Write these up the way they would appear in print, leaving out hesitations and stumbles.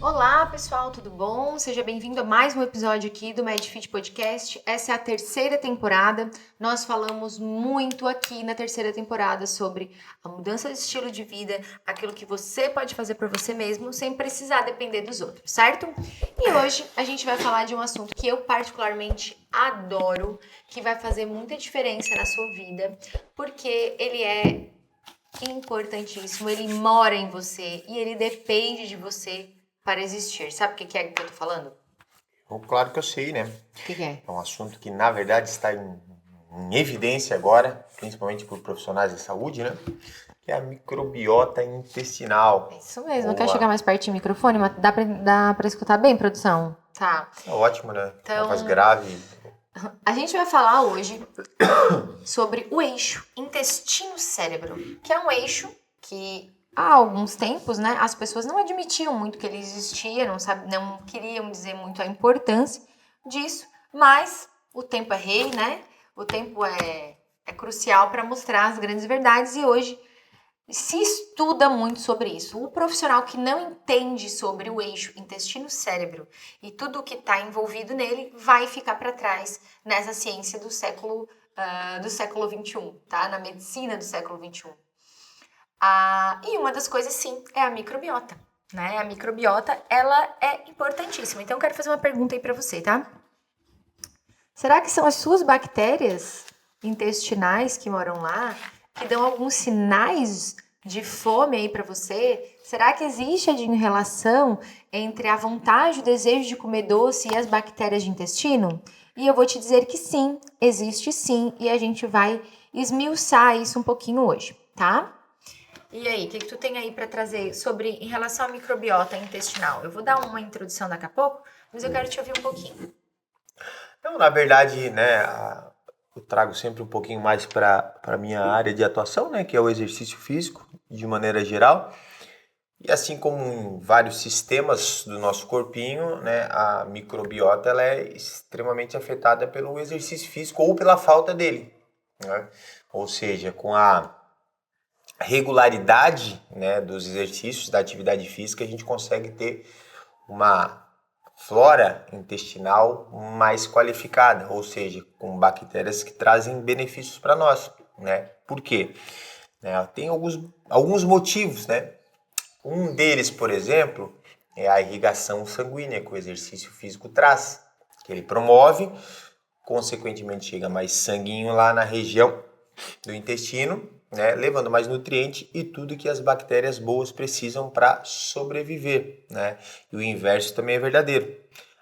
Olá pessoal, tudo bom? Seja bem-vindo a mais um episódio aqui do MedFit Podcast. Essa é a terceira temporada. Nós falamos muito aqui na terceira temporada sobre a mudança de estilo de vida, aquilo que você pode fazer por você mesmo sem precisar depender dos outros, certo? E hoje a gente vai falar de um assunto que eu particularmente adoro, que vai fazer muita diferença na sua vida, porque ele é importantíssimo, ele mora em você e ele depende de você para existir. Sabe o que é que eu tô falando? Claro que eu sei, né? O que é? É um assunto que, na verdade, está em evidência agora, principalmente por profissionais da saúde, né? Que é a microbiota intestinal. É isso mesmo. Quer chegar Boa. mais pertinho do microfone? Mas dá pra escutar bem, produção? Tá. É ótimo, né? Uma Então, voz grave. a gente vai falar hoje sobre o eixo intestino-cérebro, que é um eixo que há alguns tempos, né, as pessoas não admitiam muito que ele existia, não queriam dizer muito a importância disso, mas o tempo é rei, né? O tempo é crucial para mostrar as grandes verdades e hoje se estuda muito sobre isso. O profissional que não entende sobre o eixo intestino-cérebro e tudo o que está envolvido nele vai ficar para trás nessa ciência do século XXI, tá? Na medicina do século XXI. E uma das coisas, sim, é a microbiota, né? A microbiota, ela é importantíssima. Então, eu quero fazer uma pergunta aí para você, tá? Será que são as suas bactérias intestinais que moram lá que dão alguns sinais de fome aí para você? Será que existe a relação entre a vontade e o desejo de comer doce e as bactérias de intestino? E eu vou te dizer que sim, existe sim, e a gente vai esmiuçar isso um pouquinho hoje, tá? E aí, o que tu tem aí para trazer sobre em relação à microbiota intestinal? Eu vou dar uma introdução daqui a pouco, mas eu quero te ouvir um pouquinho. Então, na verdade, né, eu trago sempre um pouquinho mais para a minha área de atuação, né? Que é o exercício físico, de maneira geral. E assim como em vários sistemas do nosso corpinho, né, a microbiota ela é extremamente afetada pelo exercício físico ou pela falta dele, né? Ou seja, com a regularidade, né, dos exercícios, da atividade física, a gente consegue ter uma flora intestinal mais qualificada, ou seja, com bactérias que trazem benefícios para nós, né? Por quê? Tem alguns motivos, né? Um deles, por exemplo, é a irrigação sanguínea que o exercício físico traz, que ele promove, consequentemente chega mais sanguinho lá na região do intestino, né, levando mais nutriente e tudo que as bactérias boas precisam para sobreviver, né? E o inverso também é verdadeiro.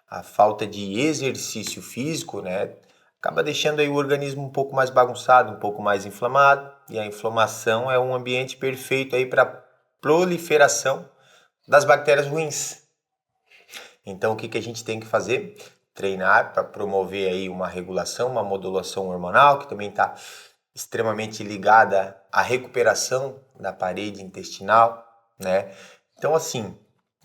A falta de exercício físico, né, acaba deixando aí o organismo um pouco mais bagunçado, um pouco mais inflamado, e a inflamação é um ambiente perfeito aí para proliferação das bactérias ruins. Então, o que a gente tem que fazer? Treinar para promover aí uma regulação, uma modulação hormonal, que também está extremamente ligada à recuperação da parede intestinal, né? Então, assim,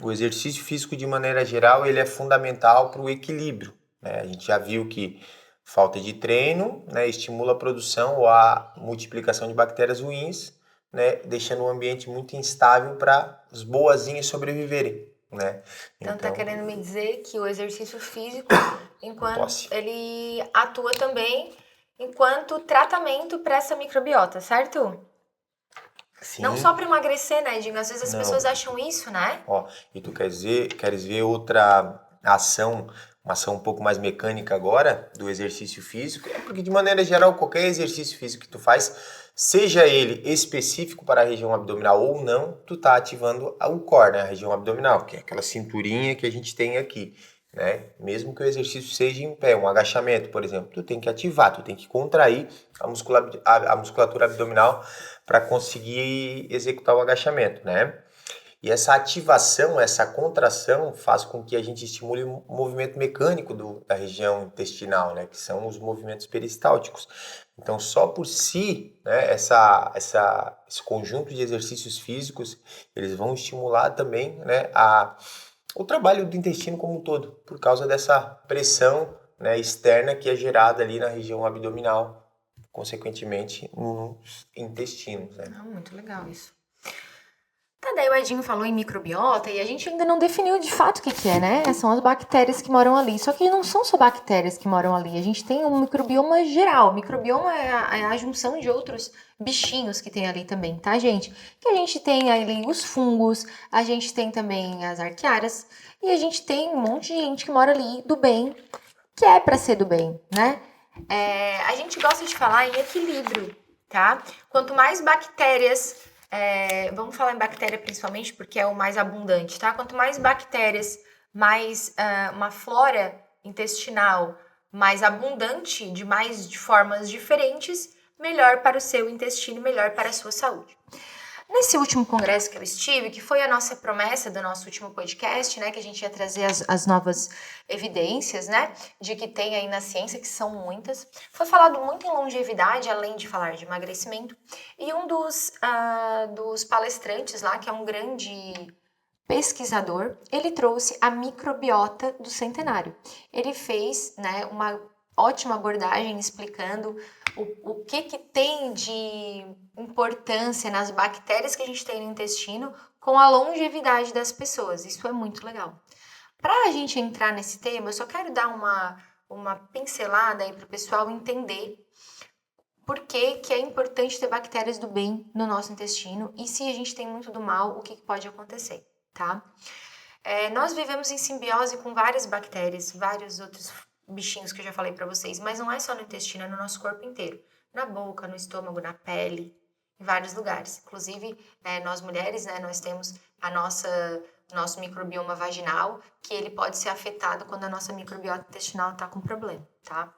o exercício físico, de maneira geral, ele é fundamental para o equilíbrio, né? A gente já viu que falta de treino, né, estimula a produção ou a multiplicação de bactérias ruins, né, deixando o ambiente muito instável para as boazinhas sobreviverem, né? Então, tá querendo me dizer que o exercício físico, enquanto Tosse. ele atua também enquanto tratamento para essa microbiota, certo? Sim. Não só para emagrecer, né, Dinho? Às vezes as pessoas acham isso, né? Ó, e tu queres ver outra ação, uma ação um pouco mais mecânica agora do exercício físico? É porque de maneira geral qualquer exercício físico que tu faz, seja ele específico para a região abdominal ou não, tu tá ativando o core, né, a região abdominal, que é aquela cinturinha que a gente tem aqui, né? Mesmo que o exercício seja em pé, um agachamento, por exemplo, tu tem que ativar, tu tem que contrair a musculatura abdominal para conseguir executar o agachamento, né? E essa ativação, essa contração faz com que a gente estimule o movimento mecânico da região intestinal, né, que são os movimentos peristálticos. Então, só por si, né, esse conjunto de exercícios físicos, eles vão estimular também, né, o trabalho do intestino como um todo, por causa dessa pressão, né, externa que é gerada ali na região abdominal, consequentemente nos intestinos, né? Muito legal isso. Tá, daí o Edinho falou em microbiota e a gente ainda não definiu de fato o que é, né? São as bactérias que moram ali. Só que não são só bactérias que moram ali. A gente tem um microbioma geral. O microbioma é a junção de outros bichinhos que tem ali também, tá, gente? Que a gente tem ali os fungos, a gente tem também as arqueárias e a gente tem um monte de gente que mora ali do bem, que é pra ser do bem, né? A gente gosta de falar em equilíbrio, tá? Quanto mais bactérias... vamos falar em bactéria principalmente porque é o mais abundante, tá? Quanto mais bactérias, mais uma flora intestinal mais abundante, de formas diferentes, melhor para o seu intestino, melhor para a sua saúde. Nesse último congresso que eu estive, que foi a nossa promessa do nosso último podcast, né, que a gente ia trazer as novas evidências, né, de que tem aí na ciência, que são muitas, foi falado muito em longevidade, além de falar de emagrecimento, e um dos palestrantes lá, que é um grande pesquisador, ele trouxe a microbiota do centenário. Ele fez, né, uma ótima abordagem explicando o que tem de importância nas bactérias que a gente tem no intestino com a longevidade das pessoas. Isso é muito legal. Para a gente entrar nesse tema, eu só quero dar uma pincelada aí para o pessoal entender por que é importante ter bactérias do bem no nosso intestino e se a gente tem muito do mal, o que pode acontecer, tá? Nós vivemos em simbiose com várias bactérias, vários outros bichinhos que eu já falei para vocês, mas não é só no intestino, é no nosso corpo inteiro. Na boca, no estômago, na pele, em vários lugares. Inclusive, nós mulheres, né, nós temos nosso microbioma vaginal, que ele pode ser afetado quando a nossa microbiota intestinal está com problema, tá?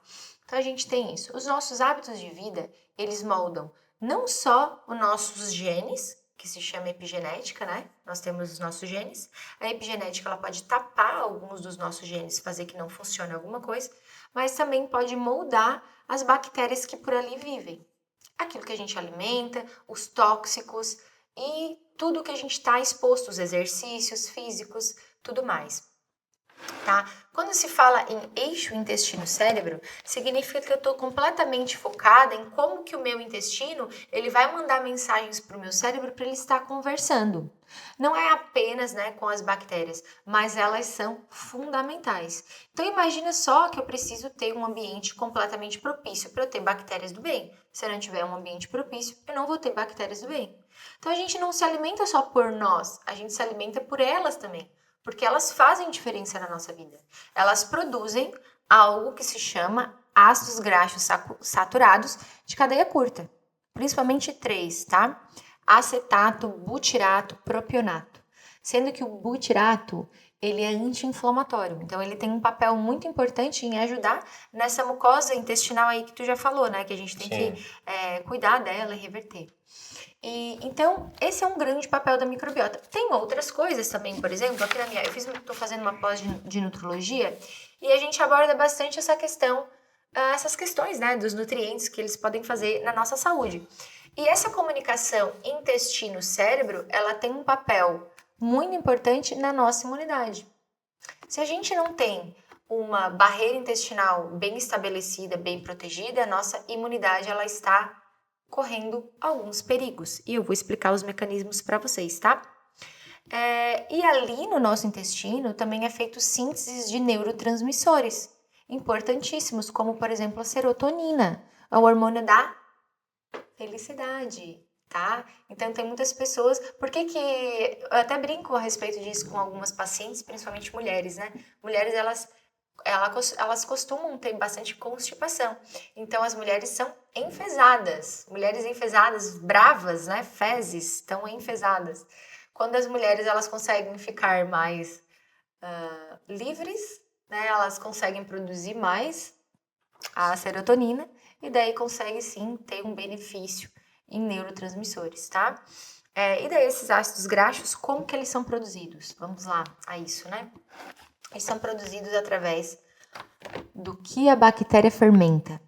Então, a gente tem isso. Os nossos hábitos de vida, eles moldam não só os nossos genes, que se chama epigenética, né? Nós temos os nossos genes. A epigenética, ela pode tapar alguns dos nossos genes, fazer que não funcione alguma coisa, mas também pode moldar as bactérias que por ali vivem. Aquilo que a gente alimenta, os tóxicos e tudo que a gente está exposto, os exercícios físicos, tudo mais. Tá? Quando se fala em eixo intestino-cérebro, significa que eu estou completamente focada em como que o meu intestino ele vai mandar mensagens para o meu cérebro para ele estar conversando. Não é apenas, né, com as bactérias, mas elas são fundamentais. Então imagina só que eu preciso ter um ambiente completamente propício para eu ter bactérias do bem. Se eu não tiver um ambiente propício, eu não vou ter bactérias do bem. Então a gente não se alimenta só por nós, a gente se alimenta por elas também. Porque elas fazem diferença na nossa vida. Elas produzem algo que se chama ácidos graxos saturados de cadeia curta. Principalmente 3, tá? Acetato, butirato, propionato. Sendo que o butirato, ele é anti-inflamatório. Então, ele tem um papel muito importante em ajudar nessa mucosa intestinal aí que tu já falou, né? Que a gente tem que cuidar dela e reverter. Então, esse é um grande papel da microbiota. Tem outras coisas também, por exemplo, aqui estou fazendo uma pós de nutrologia e a gente aborda bastante essas questões, né, dos nutrientes que eles podem fazer na nossa saúde. E essa comunicação intestino-cérebro, ela tem um papel muito importante na nossa imunidade. Se a gente não tem uma barreira intestinal bem estabelecida, bem protegida, a nossa imunidade, ela está correndo alguns perigos. E eu vou explicar os mecanismos para vocês, tá? E ali no nosso intestino também é feito síntese de neurotransmissores importantíssimos, como, por exemplo, a serotonina, o hormônio da felicidade, tá? Então, tem muitas pessoas... Por que eu até brinco a respeito disso com algumas pacientes, principalmente mulheres, né? Mulheres, elas costumam ter bastante constipação. Então, as mulheres são enfesadas. Mulheres enfesadas, bravas, né? Fezes, estão enfesadas. Quando as mulheres elas conseguem ficar mais livres, né? Elas conseguem produzir mais a serotonina e daí consegue sim ter um benefício em neurotransmissores, tá? E daí esses ácidos graxos, como que eles são produzidos? Vamos lá a isso, né? Eles são produzidos através do que a bactéria fermenta.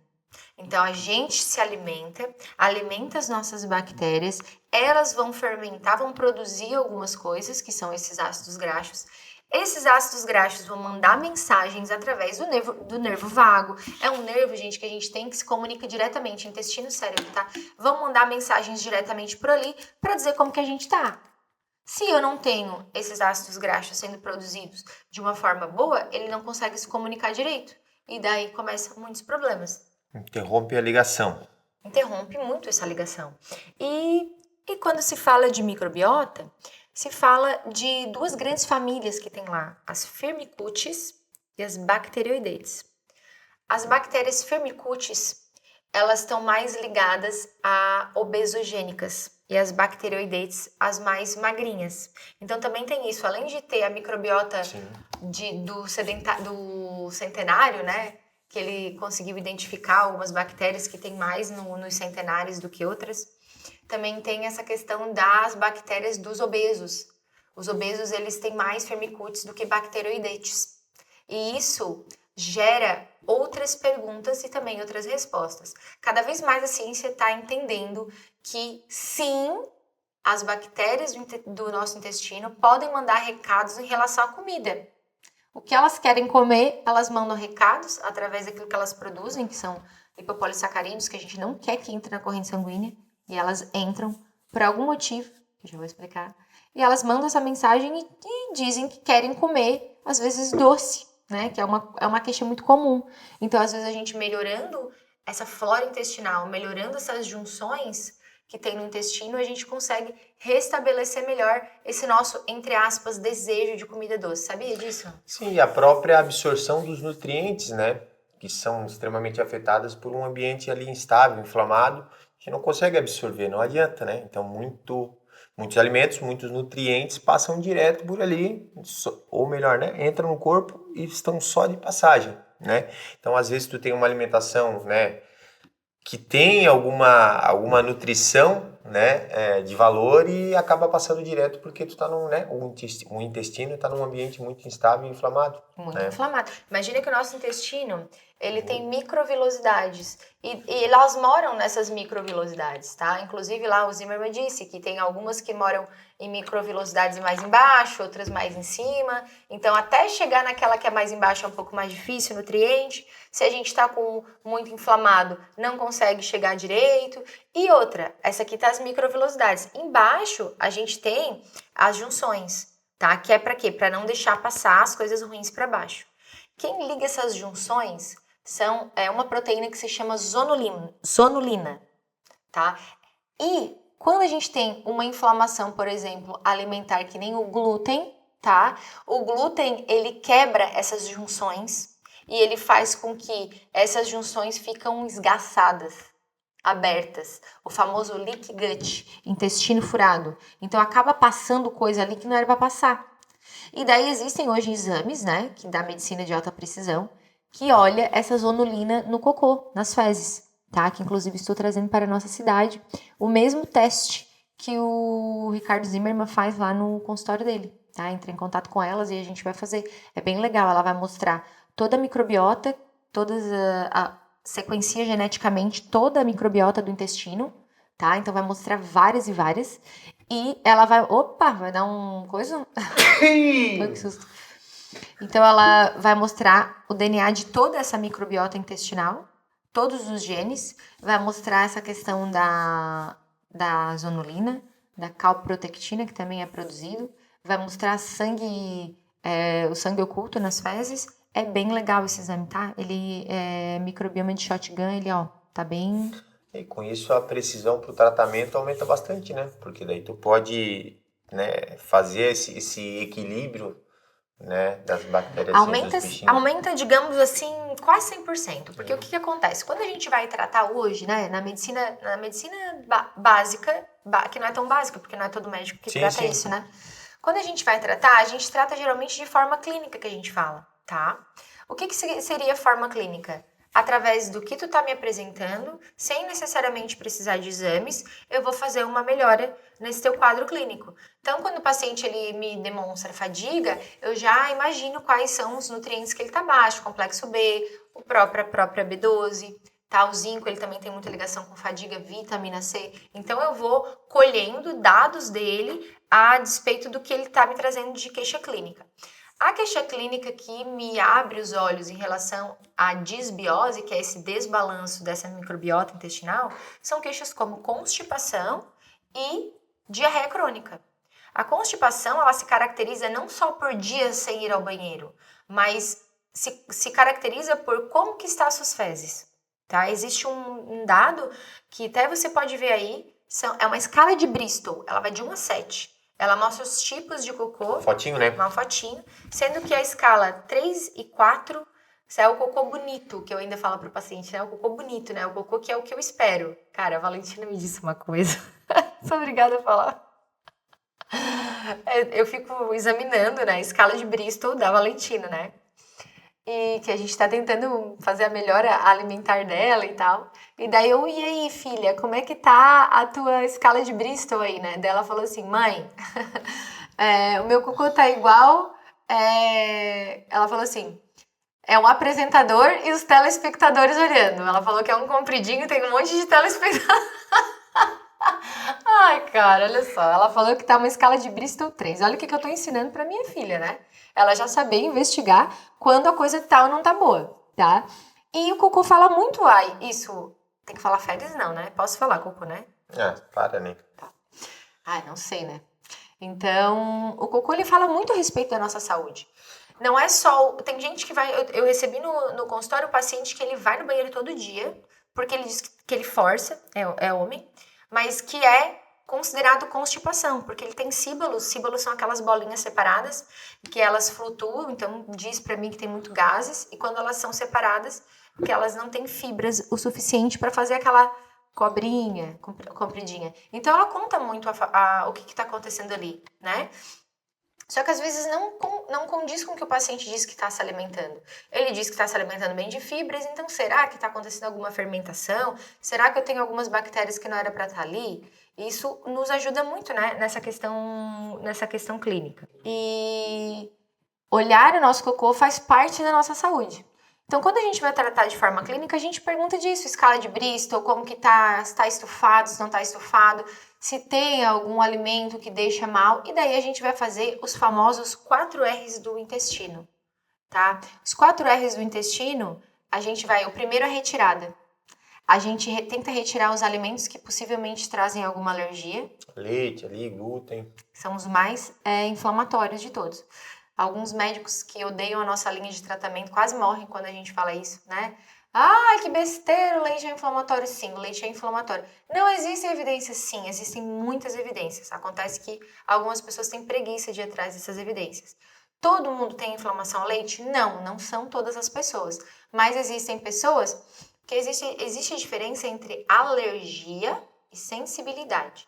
Então, a gente se alimenta as nossas bactérias, elas vão fermentar, vão produzir algumas coisas, que são esses ácidos graxos. Esses ácidos graxos vão mandar mensagens através do nervo vago. É um nervo, gente, que a gente tem que se comunica diretamente, intestino e cérebro, tá? Vão mandar mensagens diretamente por ali para dizer como que a gente tá. Se eu não tenho esses ácidos graxos sendo produzidos de uma forma boa, ele não consegue se comunicar direito. E daí começam muitos problemas. Interrompe a ligação. Interrompe muito essa ligação. E quando se fala de microbiota, se fala de duas grandes famílias que tem lá, as Firmicutes e as Bacteroidetes. As bactérias Firmicutes, elas estão mais ligadas a obesogênicas e as Bacteroidetes, as mais magrinhas. Então também tem isso, além de ter a microbiota do centenário, né? Que ele conseguiu identificar algumas bactérias que tem mais nos centenários do que outras. Também tem essa questão das bactérias dos obesos. Os obesos, eles têm mais Firmicutes do que Bacteroidetes. E isso gera outras perguntas e também outras respostas. Cada vez mais a ciência está entendendo que, sim, as bactérias do nosso intestino podem mandar recados em relação à comida. O que elas querem comer, elas mandam recados através daquilo que elas produzem, que são lipopolissacarídeos, que a gente não quer que entre na corrente sanguínea, e elas entram por algum motivo, que eu já vou explicar, e elas mandam essa mensagem e dizem que querem comer, às vezes, doce, né? Que é uma queixa muito comum. Então, às vezes, a gente melhorando essa flora intestinal, melhorando essas junções que tem no intestino, a gente consegue restabelecer melhor esse nosso, entre aspas, desejo de comida doce. Sabia disso? Sim, e a própria absorção dos nutrientes, né? Que são extremamente afetadas por um ambiente ali instável, inflamado, que não consegue absorver, não adianta, né? Então, muitos alimentos, muitos nutrientes passam direto por ali, ou melhor, né? Entram no corpo e estão só de passagem, né? Então, às vezes, tu tem uma alimentação, né? Que tem alguma nutrição, né, de valor e acaba passando direto porque tu tá num, né, o intestino tá num ambiente muito instável e inflamado. Muito né? inflamado. Imagina que o nosso intestino, ele tem microvilosidades e elas moram nessas microvilosidades, tá? Inclusive lá o Zimmermann disse que tem algumas que moram em microvilosidades mais embaixo, outras mais em cima. Então até chegar naquela que é mais embaixo é um pouco mais difícil, nutriente. Se a gente tá com muito inflamado, não consegue chegar direito. E outra, essa aqui tá as microvilosidades. Embaixo a gente tem as junções. Tá? Que é para quê? Para não deixar passar as coisas ruins para baixo. Quem liga essas junções é uma proteína que se chama zonulina, tá? E quando a gente tem uma inflamação, por exemplo, alimentar que nem o glúten, tá? O glúten, ele quebra essas junções e ele faz com que essas junções ficam esgaçadas, abertas, o famoso leaky gut, intestino furado. Então acaba passando coisa ali que não era para passar. E daí existem hoje exames, né, que da medicina de alta precisão, que olha essa zonulina no cocô, nas fezes, tá? Que inclusive estou trazendo para a nossa cidade o mesmo teste que o Ricardo Zimmermann faz lá no consultório dele, tá? Entra em contato com elas e a gente vai fazer. É bem legal, ela vai mostrar toda a microbiota, sequencia geneticamente toda a microbiota do intestino, tá? Então vai mostrar várias e várias. E ela vai... Opa, vai dar um coisa... Foi que susto. Então ela vai mostrar o DNA de toda essa microbiota intestinal, todos os genes, vai mostrar essa questão da zonulina, da calprotectina, que também é produzido, vai mostrar o sangue oculto nas fezes. É bem legal esse exame, tá? Ele é microbioma de shotgun, ele, ó, tá bem... E com isso a precisão para o tratamento aumenta bastante, né? Porque daí tu pode, né, fazer esse equilíbrio, né, das bactérias dos bichinhos. Aumenta, digamos assim, quase 100%. Porque o que acontece? Quando a gente vai tratar hoje, né, na medicina básica, que não é tão básica, porque não é todo médico que trata isso, né? Quando a gente vai tratar, a gente trata geralmente de forma clínica que a gente fala, tá? O que seria forma clínica? Através do que tu tá me apresentando, sem necessariamente precisar de exames, eu vou fazer uma melhora nesse teu quadro clínico. Então, quando o paciente ele me demonstra fadiga, eu já imagino quais são os nutrientes que ele tá baixo, complexo B, a própria B12, tá? O zinco, ele também tem muita ligação com fadiga, vitamina C. Então, eu vou colhendo dados dele a despeito do que ele tá me trazendo de queixa clínica. A queixa clínica que me abre os olhos em relação à disbiose, que é esse desbalanço dessa microbiota intestinal, são queixas como constipação e diarreia crônica. A constipação, ela se caracteriza não só por dias sem ir ao banheiro, mas se caracteriza por como que está as suas fezes, tá? Existe um dado que até você pode ver aí, é uma escala de Bristol, ela vai de 1 a 7. Ela mostra os tipos de cocô. Fotinho, né? Uma fotinho. Sendo que a escala 3 e 4 é o cocô bonito, que eu ainda falo pro paciente, né? O cocô bonito, né? O cocô que é o que eu espero. Cara, a Valentina me disse uma coisa. Sou obrigada a falar. Eu fico examinando, né? A escala de Bristol da Valentina, né? E que a gente tá tentando fazer a melhora alimentar dela e tal. E daí e aí, filha, como é que tá a tua escala de Bristol aí, né? Daí ela falou assim, mãe, o meu cocô tá igual, ela falou assim, é um apresentador e os telespectadores olhando. Ela falou que é um compridinho e tem um monte de telespectadores. Ai, cara, olha só. Ela falou que tá uma escala de Bristol 3. Olha o que eu tô ensinando pra minha filha, né? Ela já saber investigar quando a coisa tá ou não tá boa, tá? E o cocô fala muito, isso... Tem que falar fezes não, né? Posso falar cocô, né? Para, né? Tá. Não sei, né? Então, o cocô, ele fala muito a respeito da nossa saúde. Não é só... Tem gente que vai... Eu recebi no consultório um paciente que ele vai no banheiro todo dia, porque ele diz que ele força, é homem, mas que é considerado constipação, porque ele tem síbalos. Síbalos são aquelas bolinhas separadas, que elas flutuam, então diz pra mim que tem muito gases, e quando elas são separadas, que elas não têm fibras o suficiente para fazer aquela cobrinha, compridinha. Então ela conta muito o que está acontecendo ali, né? Só que às vezes não condiz com o que o paciente diz que está se alimentando. Ele diz que está se alimentando bem de fibras, então será que está acontecendo alguma fermentação? Será que eu tenho algumas bactérias que não era para estar ali? Isso nos ajuda muito, né, nessa questão clínica. E olhar o nosso cocô faz parte da nossa saúde. Então, quando a gente vai tratar de forma clínica, a gente pergunta disso, escala de Bristol, como que tá, se tá estufado, se não tá estufado, se tem algum alimento que deixa mal, e daí a gente vai fazer os famosos 4 R's do intestino, tá? Os 4 R's do intestino, o primeiro é retirada. A gente tenta retirar os alimentos que possivelmente trazem alguma alergia. Leite ali, glúten. São os mais inflamatórios de todos. Alguns médicos que odeiam a nossa linha de tratamento quase morrem quando a gente fala isso, né? Ah, que besteira, o leite é inflamatório. Sim, o leite é inflamatório. Não existem evidências? Sim, existem muitas evidências. Acontece que algumas pessoas têm preguiça de ir atrás dessas evidências. Todo mundo tem inflamação ao leite? Não, não são todas as pessoas. Mas existem pessoas que existe diferença entre alergia e sensibilidade,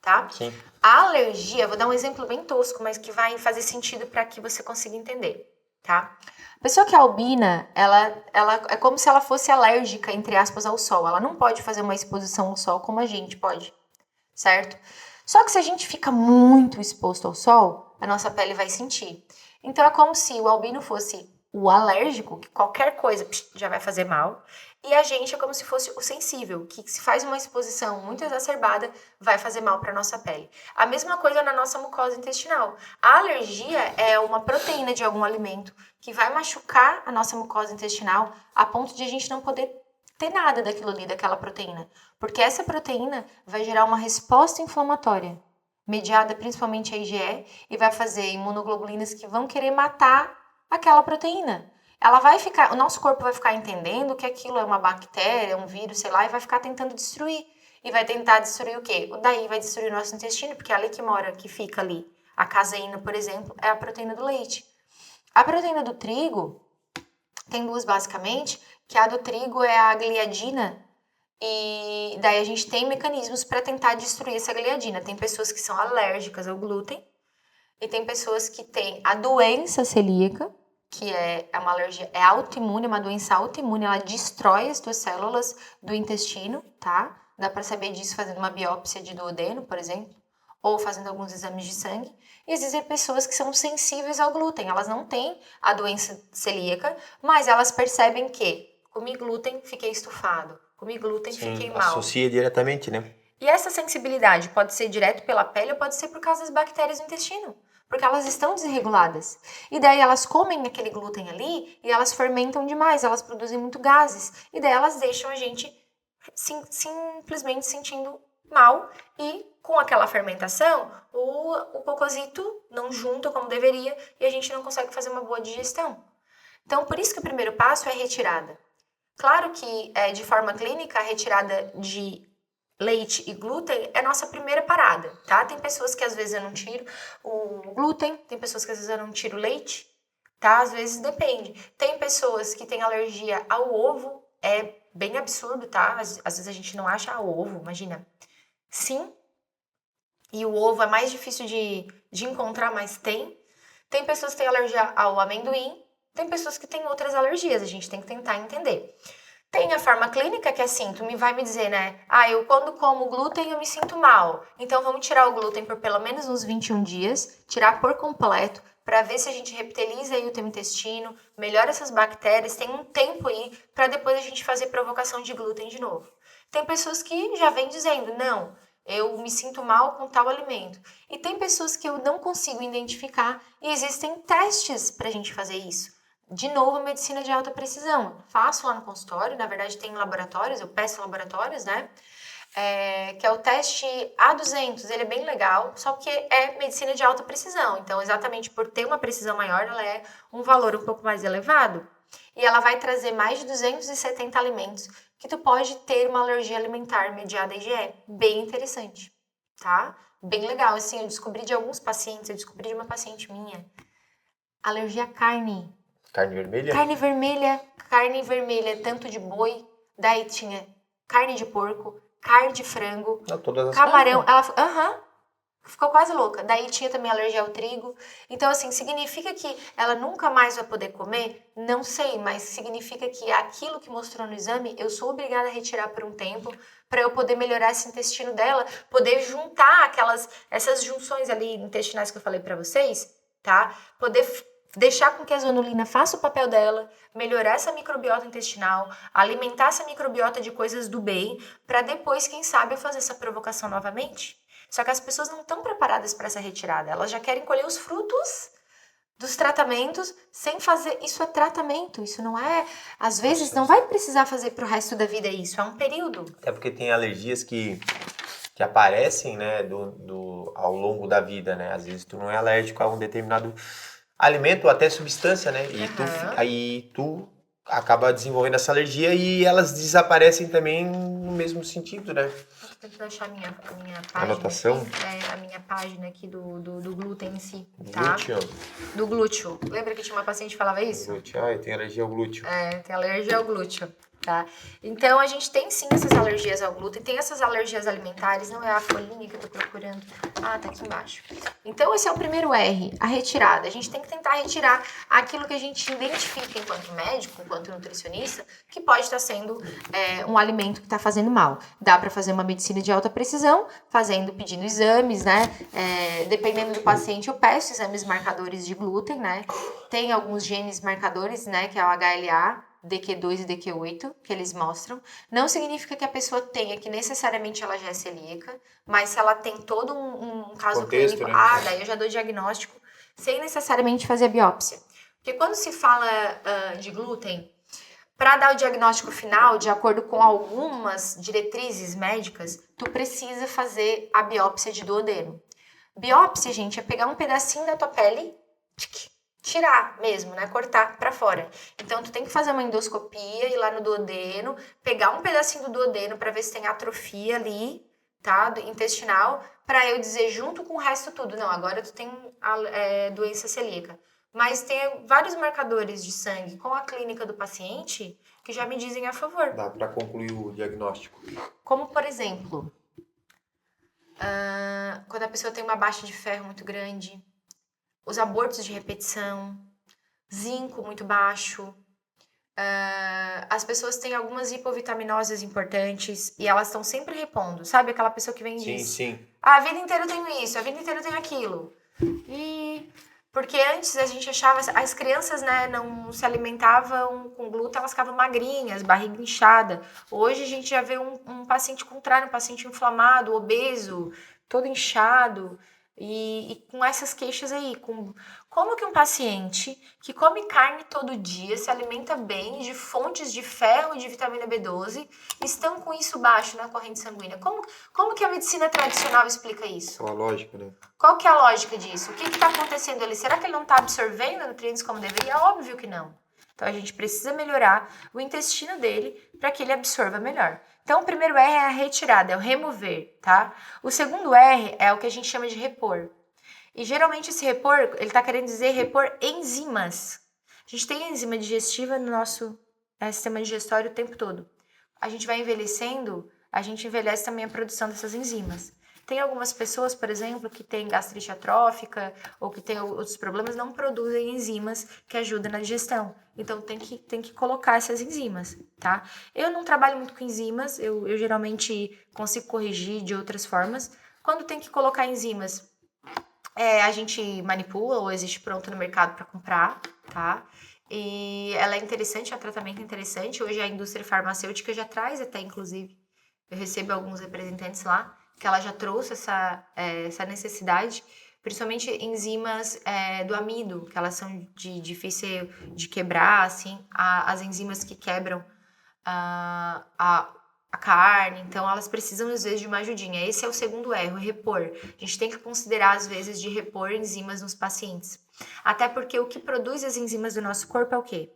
tá? Sim. A alergia, vou dar um exemplo bem tosco, mas que vai fazer sentido para que você consiga entender, tá? A pessoa que é albina, ela é como se ela fosse alérgica, entre aspas, ao sol. Ela não pode fazer uma exposição ao sol como a gente pode, certo? Só que se a gente fica muito exposto ao sol, a nossa pele vai sentir. Então é como se o albino fosse o alérgico, que qualquer coisa já vai fazer mal, e a gente é como se fosse o sensível, que se faz uma exposição muito exacerbada, vai fazer mal para nossa pele. A mesma coisa na nossa mucosa intestinal. A alergia é uma proteína de algum alimento que vai machucar a nossa mucosa intestinal a ponto de a gente não poder ter nada daquilo ali, daquela proteína. Porque essa proteína vai gerar uma resposta inflamatória, mediada principalmente a IgE, e vai fazer imunoglobulinas que vão querer matar aquela proteína. O nosso corpo vai ficar entendendo que aquilo é uma bactéria, um vírus, sei lá, e vai ficar tentando destruir. E vai tentar destruir o quê? Daí vai destruir o nosso intestino, porque é ali que fica ali. A caseína, por exemplo, é a proteína do leite. A proteína do trigo tem duas basicamente, que a do trigo é a gliadina, e daí a gente tem mecanismos para tentar destruir essa gliadina. Tem pessoas que são alérgicas ao glúten, e tem pessoas que têm a doença celíaca, que é uma alergia, é autoimune, uma doença autoimune, ela destrói as tuas células do intestino, tá? Dá pra saber disso fazendo uma biópsia de duodeno, por exemplo, ou fazendo alguns exames de sangue. E existem pessoas que são sensíveis ao glúten, elas não têm a doença celíaca, mas elas percebem que comi glúten, fiquei estufado, comi glúten, fiquei mal. Associa diretamente, né? E essa sensibilidade pode ser direto pela pele ou pode ser por causa das bactérias do intestino, porque elas estão desreguladas. E daí elas comem aquele glúten ali e elas fermentam demais, elas produzem muito gases. E daí elas deixam a gente simplesmente sentindo mal e com aquela fermentação o cocôzito não junta como deveria e a gente não consegue fazer uma boa digestão. Então, por isso que o primeiro passo é a retirada. Claro que, de forma clínica, a retirada de leite e glúten é a nossa primeira parada, tá? Tem pessoas que às vezes eu não tiro o glúten, tem pessoas que às vezes eu não tiro o leite, tá? Às vezes depende. Tem pessoas que têm alergia ao ovo, é bem absurdo, tá? Às vezes a gente não acha ovo, imagina. Sim, e o ovo é mais difícil de encontrar, mas tem. Tem pessoas que têm alergia ao amendoim, tem pessoas que têm outras alergias, a gente tem que tentar entender. Tem a forma clínica, que é assim, tu vai me dizer, né? Eu quando como glúten eu me sinto mal. Então vamos tirar o glúten por pelo menos uns 21 dias, tirar por completo, para ver se a gente reptiliza aí o teu intestino, melhora essas bactérias, tem um tempo aí para depois a gente fazer provocação de glúten de novo. Tem pessoas que já vêm dizendo, não, eu me sinto mal com tal alimento. E tem pessoas que eu não consigo identificar e existem testes para a gente fazer isso. De novo, a medicina de alta precisão. Faço lá no consultório, na verdade tem laboratórios, eu peço laboratórios, né? Que é o teste A200, ele é bem legal, só que é medicina de alta precisão. Então, exatamente por ter uma precisão maior, ela é um valor um pouco mais elevado. E ela vai trazer mais de 270 alimentos que tu pode ter uma alergia alimentar mediada a IgE. Bem interessante, tá? Bem legal, assim, eu descobri de alguns pacientes, eu descobri de uma paciente minha, alergia à carne. Carne vermelha? Carne vermelha, tanto de boi, daí tinha carne de porco, carne de frango, Não, todas as camarão. carnes. Ela ficou quase louca. Daí tinha também alergia ao trigo. Então, assim, significa que ela nunca mais vai poder comer? Não sei, mas significa que aquilo que mostrou no exame, eu sou obrigada a retirar por um tempo para eu poder melhorar esse intestino dela, poder juntar essas junções ali intestinais que eu falei para vocês, tá? Poder deixar com que a zonulina faça o papel dela, melhorar essa microbiota intestinal, alimentar essa microbiota de coisas do bem, para depois, quem sabe, eu fazer essa provocação novamente. Só que as pessoas não estão preparadas para essa retirada, elas já querem colher os frutos dos tratamentos sem fazer. Isso é tratamento, isso não é. Às vezes não vai precisar fazer pro resto da vida isso, é um período. Até porque tem alergias que aparecem, né, ao longo da vida, né? Às vezes tu não é alérgico a um determinado alimento ou até substância, né? E aí tu acaba desenvolvendo essa alergia e elas desaparecem também no mesmo sentido, né? Tô tentando achar a minha página. Anotação? Aqui, a minha página aqui do glúten em si, tá? Glúteo. Do glúteo. Lembra que tinha uma paciente que falava isso? Glúteo. Eu tenho alergia ao glúteo. Tem alergia ao glúteo. Tá? Então, a gente tem sim essas alergias ao glúten, tem essas alergias alimentares, não é a folhinha que eu tô procurando. Tá aqui embaixo. Então, esse é o primeiro R, a retirada. A gente tem que tentar retirar aquilo que a gente identifica enquanto médico, enquanto nutricionista, que pode estar sendo um alimento que está fazendo mal. Dá para fazer uma medicina de alta precisão, pedindo exames, né? Dependendo do paciente, eu peço exames marcadores de glúten, né? Tem alguns genes marcadores, né? Que é o HLA, DQ2 e DQ8, que eles mostram. Não significa que a pessoa tenha, que necessariamente ela já é celíaca, mas se ela tem todo um caso contexto, clínico, né? daí eu já dou diagnóstico, sem necessariamente fazer a biópsia. Porque quando se fala de glúten, para dar o diagnóstico final, de acordo com algumas diretrizes médicas, tu precisa fazer a biópsia de duodeno. Biópsia, gente, é pegar um pedacinho da tua pele, tirar mesmo, né? Cortar pra fora. Então, tu tem que fazer uma endoscopia, ir lá no duodeno, pegar um pedacinho do duodeno pra ver se tem atrofia ali, tá? Intestinal, pra eu dizer junto com o resto tudo. Não, agora tu tem doença celíaca. Mas tem vários marcadores de sangue com a clínica do paciente que já me dizem a favor. Dá pra concluir o diagnóstico. Como, por exemplo, quando a pessoa tem uma baixa de ferro muito grande, os abortos de repetição, zinco muito baixo, as pessoas têm algumas hipovitaminoses importantes e elas estão sempre repondo. Sabe aquela pessoa que vem e diz... Sim. A vida inteira eu tenho isso, a vida inteira eu tenho aquilo. Porque antes a gente achava... As crianças, né, não se alimentavam com glúten, elas ficavam magrinhas, barriga inchada. Hoje a gente já vê um paciente contrário, um paciente inflamado, obeso, todo inchado... E com essas queixas aí, Como que um paciente que come carne todo dia, se alimenta bem de fontes de ferro e de vitamina B12, estão com isso baixo na corrente sanguínea? Como que a medicina tradicional explica isso? É uma lógica, né? Qual que é a lógica disso? O que está acontecendo ali? Será que ele não está absorvendo nutrientes como deveria? Óbvio que não. Então, a gente precisa melhorar o intestino dele para que ele absorva melhor. Então, o primeiro R é a retirada, é o remover, tá? O segundo R é o que a gente chama de repor. E, geralmente, esse repor, ele está querendo dizer repor enzimas. A gente tem enzima digestiva no nosso sistema digestório o tempo todo. A gente vai envelhecendo, a gente envelhece também a produção dessas enzimas. Tem algumas pessoas, por exemplo, que têm gastrite atrófica ou que têm outros problemas, não produzem enzimas que ajudam na digestão. Então, tem que colocar essas enzimas, tá? Eu não trabalho muito com enzimas, eu geralmente consigo corrigir de outras formas. Quando tem que colocar enzimas, a gente manipula ou existe pronto no mercado para comprar, tá? E ela é interessante, é um tratamento interessante. Hoje a indústria farmacêutica já traz até, inclusive, eu recebo alguns representantes lá, que ela já trouxe essa necessidade, principalmente enzimas do amido, que elas são difícil de quebrar, assim, as enzimas que quebram a carne, então elas precisam às vezes de uma ajudinha. Esse é o segundo erro, repor. A gente tem que considerar às vezes de repor enzimas nos pacientes. Até porque o que produz as enzimas do nosso corpo é o quê?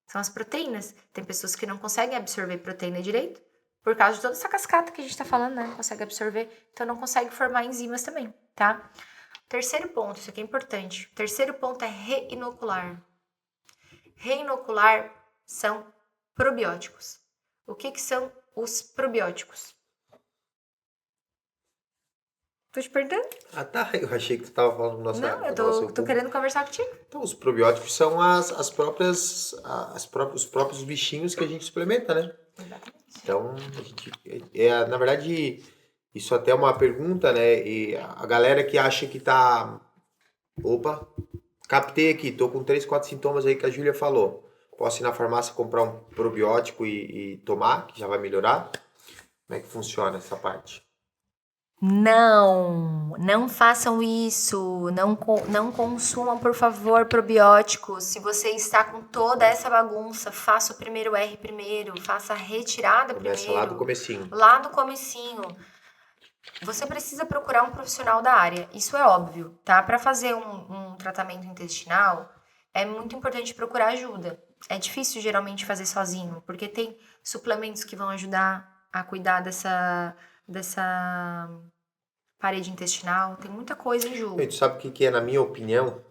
São as proteínas. Tem pessoas que não conseguem absorver proteína direito, por causa de toda essa cascata que a gente tá falando, né? Não consegue absorver, então não consegue formar enzimas também, tá? Terceiro ponto, isso aqui é importante. O terceiro ponto é reinocular. Reinocular são probióticos. O que são os probióticos? Tô te perguntando? Ah, tá. Eu achei que tu tava falando do nosso. Não, eu tô querendo conversar contigo. Então, os probióticos são os próprios bichinhos que a gente suplementa, né? Exatamente. Então, a gente, na verdade, isso até é uma pergunta, né? E a galera que acha que tá... Opa, captei aqui, tô com 3, 4 sintomas aí que a Júlia falou. Posso ir na farmácia comprar um probiótico e tomar, que já vai melhorar? Como é que funciona essa parte? Não façam isso, não consumam, por favor, probióticos. Se você está com toda essa bagunça, faça o primeiro R primeiro, faça a retirada Começa primeiro. lá do comecinho. Lá do comecinho. Você precisa procurar um profissional da área, isso é óbvio, tá? Para fazer um tratamento intestinal, é muito importante procurar ajuda. É difícil, geralmente, fazer sozinho, porque tem suplementos que vão ajudar a cuidar dessa parede intestinal, tem muita coisa em jogo. E tu sabe o que é, na minha opinião,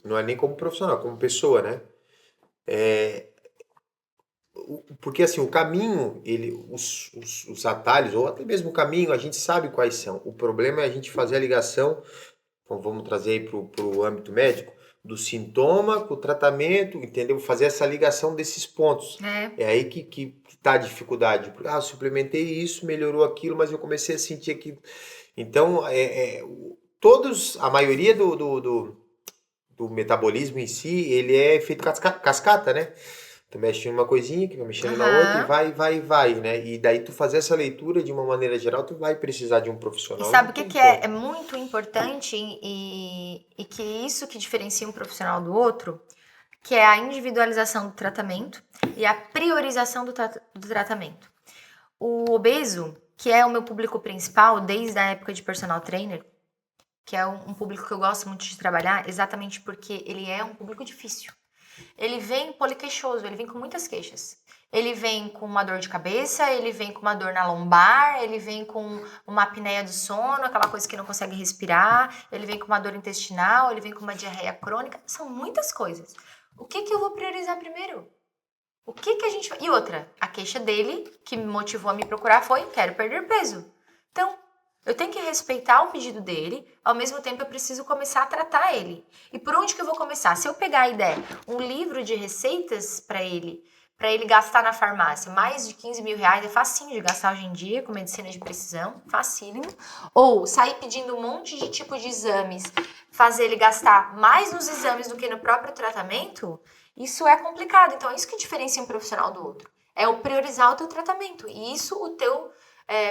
não é nem como profissional, como pessoa, né? Porque assim, o caminho, os atalhos, ou até mesmo o caminho, a gente sabe quais são. O problema é a gente fazer a ligação, então vamos trazer aí pro âmbito médico, do sintoma com o tratamento, entendeu? Fazer essa ligação desses pontos. É aí que tá a dificuldade. Eu suplementei isso, melhorou aquilo, mas eu comecei a sentir aquilo. Então, a maioria do metabolismo em si, ele é feito cascata, né? Tu mexe em uma coisinha, que vai mexendo na outra, e vai, né? E daí tu fazer essa leitura de uma maneira geral, tu vai precisar de um profissional. E sabe o que é muito importante e que isso que diferencia um profissional do outro, que é a individualização do tratamento e a priorização do tratamento. O obeso, que é o meu público principal desde a época de personal trainer, que é um público que eu gosto muito de trabalhar, exatamente porque ele é um público difícil. Ele vem poliqueixoso, ele vem com muitas queixas. Ele vem com uma dor de cabeça, ele vem com uma dor na lombar, ele vem com uma apneia do sono, aquela coisa que não consegue respirar, ele vem com uma dor intestinal, ele vem com uma diarreia crônica. São muitas coisas. O que eu vou priorizar primeiro? O que a gente... E outra, a queixa dele, que me motivou a me procurar, foi: quero perder peso. Então, eu tenho que respeitar o pedido dele, ao mesmo tempo eu preciso começar a tratar ele. E por onde que eu vou começar? Se eu pegar a ideia, um livro de receitas para ele gastar na farmácia, mais de 15 mil reais, é facinho de gastar hoje em dia, com medicina de precisão, facílimo. Ou sair pedindo um monte de tipo de exames, fazer ele gastar mais nos exames do que no próprio tratamento, isso é complicado. Então, é isso que diferencia um profissional do outro. É o priorizar o teu tratamento. E isso o teu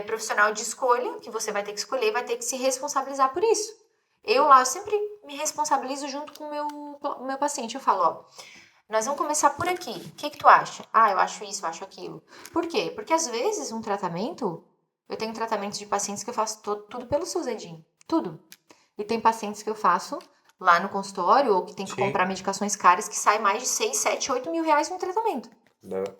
profissional de escolha, que você vai ter que escolher, vai ter que se responsabilizar por isso. Eu sempre me responsabilizo junto com o meu paciente. Eu falo, ó, nós vamos começar por aqui. O que tu acha? Ah, eu acho isso, eu acho aquilo. Por quê? Porque às vezes um tratamento, eu tenho tratamentos de pacientes que eu faço tudo pelo SUS, Edinho. Tudo. E tem pacientes que eu faço lá no consultório ou que tem que Sim. comprar medicações caras que sai mais de 6, 7, 8 mil reais no tratamento.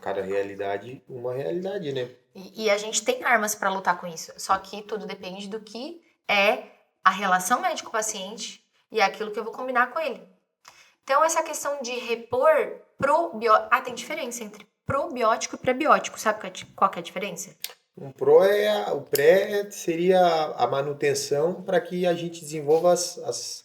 Cada realidade, uma realidade, né? E a gente tem armas para lutar com isso. Só que tudo depende do que é a relação médico-paciente e aquilo que eu vou combinar com ele. Então, essa questão de repor probiótico... Ah, tem diferença entre probiótico e prebiótico. Sabe qual que é a diferença? O pré seria a manutenção para que a gente desenvolva as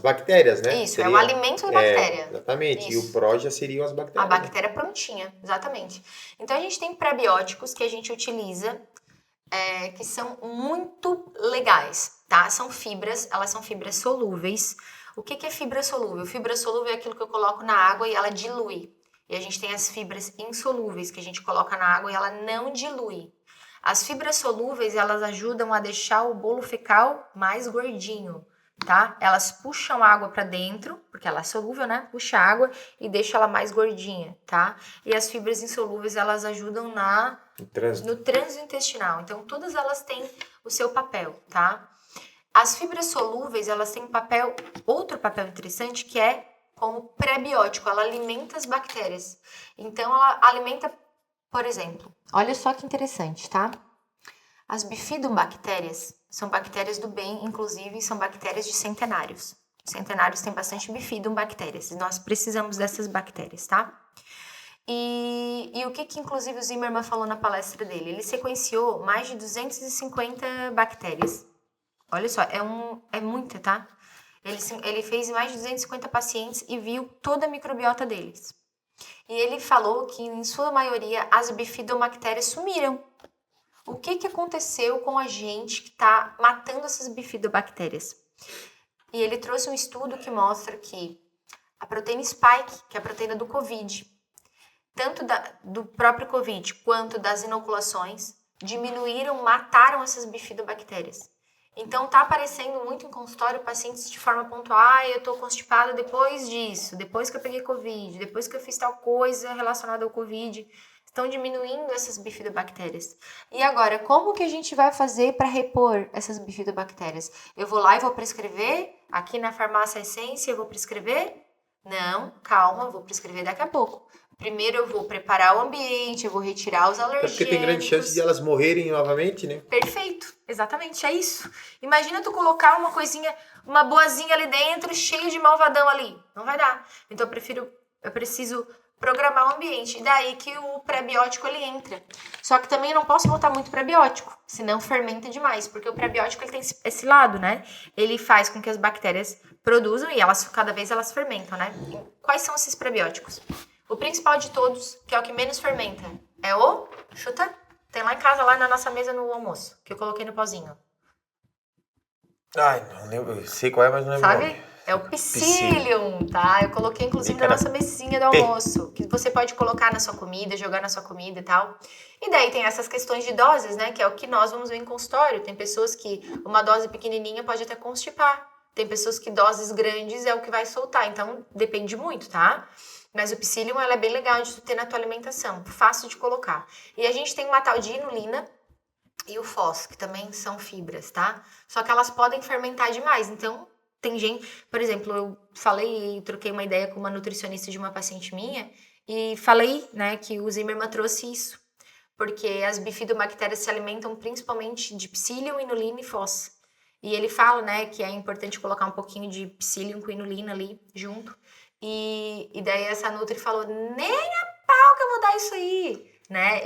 bactérias, né? Isso, é o alimento da bactéria. Exatamente. Isso. E o pró já seriam as A bactérias. bactéria prontinha, exatamente. Então, a gente tem prebióticos que a gente utiliza, que são muito legais, tá? São fibras, elas são fibras solúveis. O que é fibra solúvel? Fibra solúvel é aquilo que eu coloco na água e ela dilui. E a gente tem as fibras insolúveis que a gente coloca na água e ela não dilui. As fibras solúveis, elas ajudam a deixar o bolo fecal mais gordinho, tá? Elas puxam água para dentro, porque ela é solúvel, né? Puxa água e deixa ela mais gordinha, tá? E as fibras insolúveis, elas ajudam no trânsito intestinal. Então, todas elas têm o seu papel, tá? As fibras solúveis, elas têm outro papel interessante, que é como prebiótico. Ela alimenta as bactérias. Então, ela alimenta, por exemplo, olha só que interessante, tá? As bifidobactérias são bactérias do bem, inclusive são bactérias de centenários. Centenários têm bastante bifidobactérias e nós precisamos dessas bactérias, tá? E o que inclusive o Zimmermann falou na palestra dele? Ele sequenciou mais de 250 bactérias. Olha só, é muita, tá? Ele fez mais de 250 pacientes e viu toda a microbiota deles. E ele falou que, em sua maioria, as bifidobactérias sumiram. O que aconteceu com a gente que está matando essas bifidobactérias? E ele trouxe um estudo que mostra que a proteína spike, que é a proteína do Covid, tanto do próprio Covid quanto das inoculações, mataram essas bifidobactérias. Então, tá aparecendo muito em consultório pacientes de forma pontual, eu tô constipada depois disso, depois que eu peguei Covid, depois que eu fiz tal coisa relacionada ao Covid, estão diminuindo essas bifidobactérias. E agora, como que a gente vai fazer para repor essas bifidobactérias? Eu vou lá e vou prescrever? Aqui na farmácia Essência eu vou prescrever? Não, calma, eu vou prescrever daqui a pouco. Primeiro eu vou preparar o ambiente, eu vou retirar os alergênicos. Porque tem grande chance de elas morrerem novamente, né? Perfeito, exatamente, é isso. Imagina tu colocar uma coisinha, uma boazinha ali dentro, cheio de malvadão ali. Não vai dar. Então eu preciso programar o ambiente. E daí que o prebiótico ele entra. Só que também eu não posso botar muito prebiótico, senão fermenta demais. Porque o prebiótico ele tem esse lado, né? Ele faz com que as bactérias produzam e cada vez elas fermentam, né? E quais são esses prebióticos? O principal de todos, que é o que menos fermenta, é o... Chuta. Tem lá em casa, lá na nossa mesa no almoço, que eu coloquei no pozinho. Ai, não lembro. Eu sei qual é, mas não lembro. Sabe? É o psyllium, tá? Eu coloquei, inclusive, na nossa mesinha do almoço. Que você pode colocar na sua comida, jogar na sua comida e tal. E daí tem essas questões de doses, né? Que é o que nós vamos ver em consultório. Tem pessoas que uma dose pequenininha pode até constipar. Tem pessoas que doses grandes é o que vai soltar. Então, depende muito, tá? Mas o psyllium, ela é bem legal de tu ter na tua alimentação. Fácil de colocar. E a gente tem uma tal de inulina e o fós, que também são fibras, tá? Só que elas podem fermentar demais. Então, tem gente... Por exemplo, eu troquei uma ideia com uma nutricionista de uma paciente minha e falei, né, que o Zimmermann trouxe isso. Porque as bifidobactérias se alimentam principalmente de psyllium, inulina e fós. E ele fala, né, que é importante colocar um pouquinho de psyllium com inulina ali junto. E daí essa nutri falou, nem a pau que eu vou dar isso aí, né?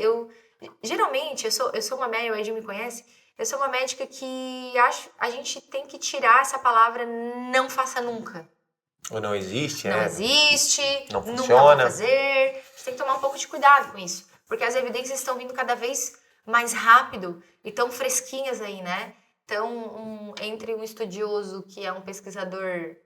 Geralmente, eu sou uma médica, o Ed me conhece, eu sou uma médica que a gente tem que tirar essa palavra não faça nunca. Ou não existe, Não né? existe, Não nunca funciona. vou fazer. A gente tem que tomar um pouco de cuidado com isso, porque as evidências estão vindo cada vez mais rápido e tão fresquinhas aí, né? Então, entre um estudioso que é um pesquisador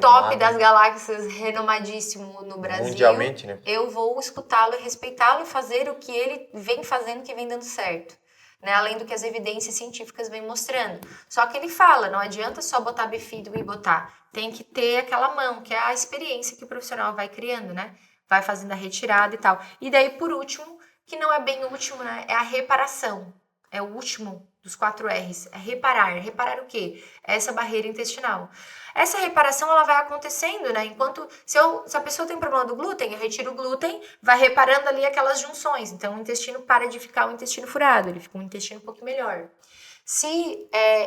top das galáxias, renomadíssimo no Brasil, mundialmente, né? Eu vou escutá-lo e respeitá-lo e fazer o que ele vem fazendo que vem dando certo. né? Além do que as evidências científicas vêm mostrando. Só que ele fala, não adianta só botar Bifidum e botar. Tem que ter aquela mão, que é a experiência que o profissional vai criando, né? Vai fazendo a retirada e tal. E daí, por último, que não é bem o último, né? É a reparação. É o último dos 4 R's. É reparar. Reparar o quê? É essa barreira intestinal. Essa reparação, ela vai acontecendo, né? Enquanto, se a pessoa tem problema do glúten, eu retiro o glúten, vai reparando ali aquelas junções. Então, o intestino para de ficar um intestino furado, ele fica um intestino um pouco melhor.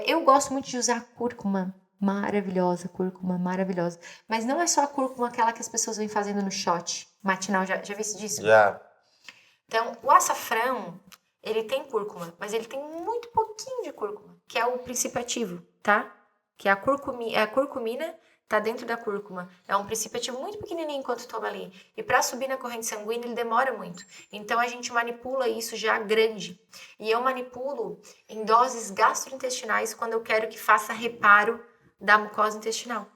Eu gosto muito de usar cúrcuma. Maravilhosa, cúrcuma, maravilhosa. Mas não é só a cúrcuma aquela que as pessoas vêm fazendo no shot matinal. Já viu disso? Já. Então, o açafrão, ele tem cúrcuma, mas ele tem muito pouquinho de cúrcuma, que é o princípio ativo, tá? Que é a curcumina, tá dentro da cúrcuma. É um princípio ativo muito pequenininho enquanto toma ali. E para subir na corrente sanguínea, ele demora muito. Então, a gente manipula isso já grande. E eu manipulo em doses gastrointestinais quando eu quero que faça reparo da mucosa intestinal.